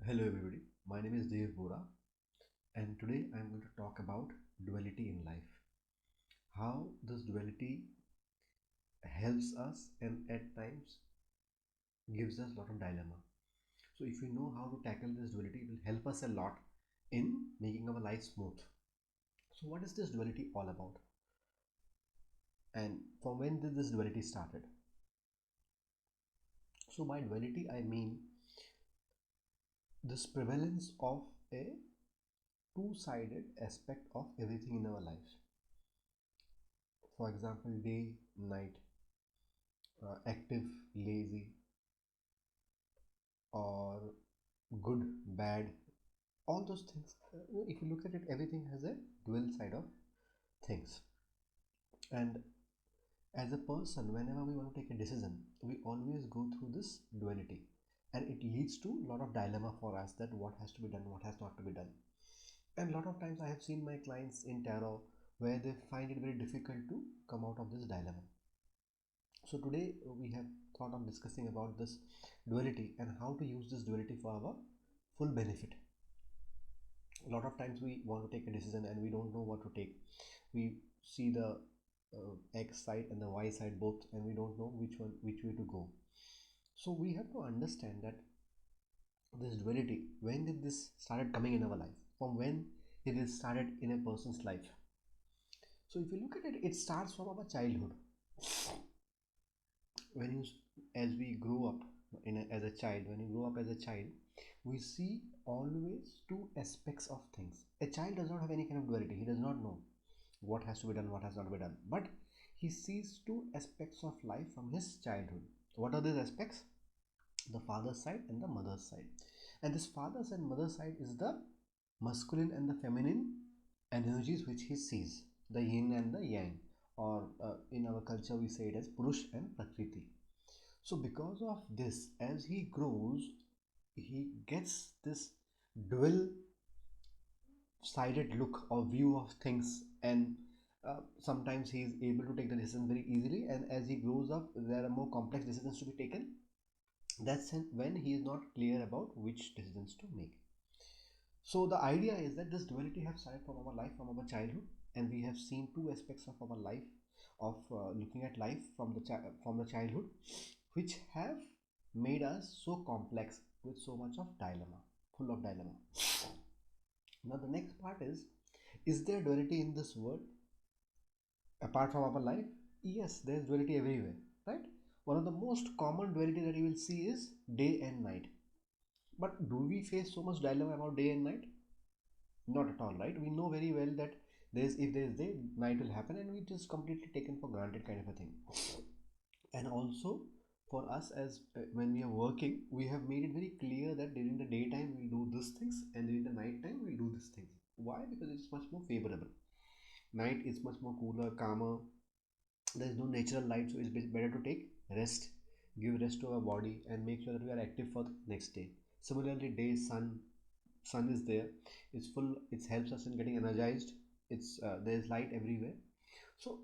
Hello everybody, my name is Dev Bora and today I am going to talk about duality in life. How this duality helps us and at times gives us a lot of dilemma. So if we know how to tackle this duality, it will help us a lot in making our life smooth. So what is this duality all about? And from when did this duality started? So by duality I mean this prevalence of a two-sided aspect of everything in our life. For example, day, night, active, lazy, or good, bad, all those things. If you look at it, everything has a dual side of things. And as a person, whenever we want to take a decision, we always go through this duality, and it leads to a lot of dilemma for us that what has to be done, what has not to be done. And a lot of times I have seen my clients in tarot where they find it very difficult to come out of this dilemma. So today we have thought of discussing about this duality and how to use this duality for our full benefit. A lot of times we want to take a decision and we don't know what to take. We see the X side and the Y side both, and we don't know which way to go. So we have to understand that this duality, when did this started coming in our life? From when it is started in a person's life? So if you look at it, it starts from our childhood. When you as we grow up as a child, when you grow up as a child, we see always two aspects of things. A child does not have any kind of duality. He does not know what has to be done, what has not to be done, but he sees two aspects of life from his childhood. What are these aspects? The father's side and the mother's side. And this father's and mother's side is the masculine and the feminine energies which he sees, the yin and the yang, or in our culture we say it as purush and prakriti. So because of this, as he grows, he gets this dual sided look or view of things, and sometimes he is able to take the decision very easily, and as he grows up there are more complex decisions to be taken. That's when he is not clear about which decisions to make. So the idea is that this duality have started from our life, from our childhood, and we have seen two aspects of our life, of looking at life from the childhood, which have made us so complex with so much of dilemma, full of dilemma. Now the next part is there duality in this world apart from our life? Yes, there is duality everywhere, right? One of the most common duality that you will see is day and night. But do we face so much dilemma about day and night? Not at all, right? We know very well that if there is day, night will happen, and it is completely taken for granted kind of a thing. And also for us, as when we are working, we have made it very clear that during the daytime we'll do these things and during the night time we'll do these things. Why? Because it's much more favorable. Night is much more cooler, calmer. There is no natural light, so it's better to take rest, give rest to our body, and make sure that we are active for the next day. Similarly, day, sun is there, it's full, it helps us in getting energized. It's There is light everywhere. So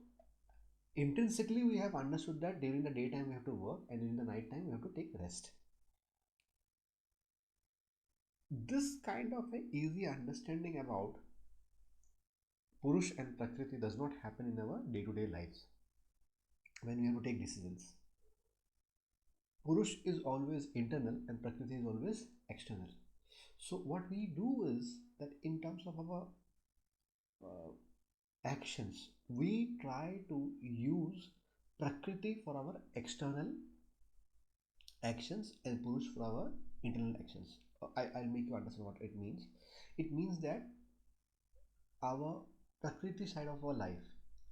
intrinsically we have understood that during the daytime we have to work and during the night time we have to take rest. This kind of a easy understanding about purush and prakriti does not happen in our day-to-day lives. When we have to take decisions, purush is always internal and prakriti is always external. So what we do is that in terms of our uh, actions, we try to use prakriti for our external actions and purush for our internal actions. I'll make you understand what it means. It means that our prakriti side of our life,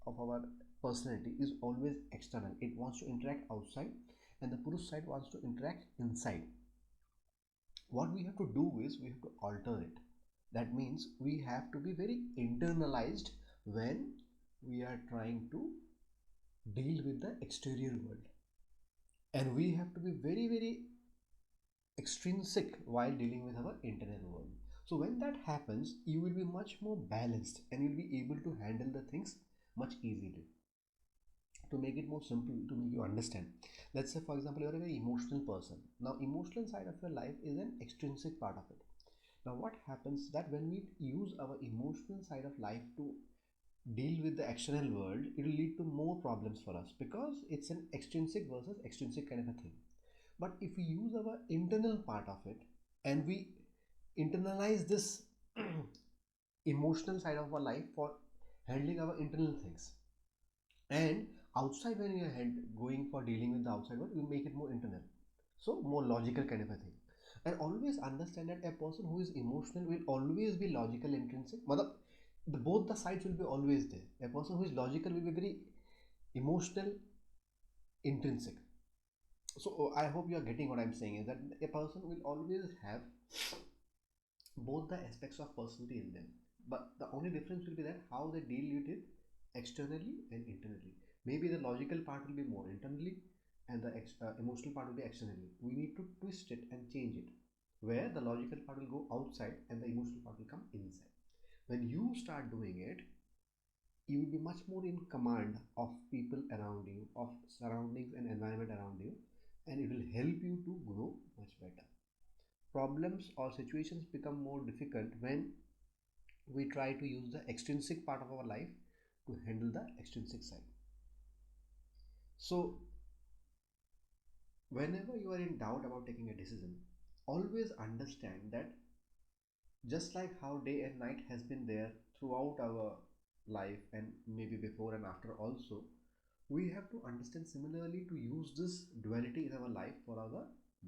of our personality, is always external. It wants to interact outside, and the purush side wants to interact inside. What we have to do is we have to alter it. That means we have to be very internalized when we are trying to deal with the exterior world, and we have to be very extrinsic while dealing with our internal world. So when that happens, you will be much more balanced and you'll be able to handle the things much easily. To make it more simple, to make you understand, let's say for example you're a very emotional person. Now emotional side of your life is an extrinsic part of it. Now what happens that when we use our emotional side of life to deal with the external world, it will lead to more problems for us because it's an extrinsic versus extrinsic kind of a thing. But if we use our internal part of it and we internalize this emotional side of our life for handling our internal things, and outside when we are going for dealing with the outside world, we make it more internal, so more logical kind of a thing. And always understand that a person who is emotional will always be logical intrinsic. Both the sides will be always there. A person who is logical will be very emotional intrinsic. So I hope you are getting what I'm saying, is that a person will always have both the aspects of personality in them, but the only difference will be that how they deal with it externally and internally. Maybe the logical part will be more internally and the emotional part will be externally. We need to twist it and change it, where the logical part will go outside and the emotional part will come inside. When you start doing it, you will be much more in command of people around you, of surroundings and environment around you, and it will help you to grow much better. Problems or situations become more difficult when we try to use the extrinsic part of our life to handle the extrinsic side. So whenever you are in doubt about taking a decision, always understand that just like how day and night has been there throughout our life and maybe before and after also, we have to understand similarly to use this duality in our life for our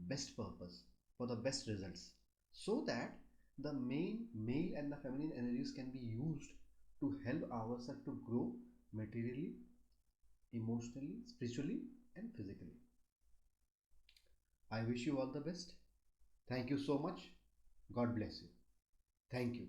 best purpose, for the best results, so that the main male and the feminine energies can be used to help ourselves to grow materially, emotionally, spiritually, and physically. I wish you all the best. Thank you so much. God bless you. Thank you.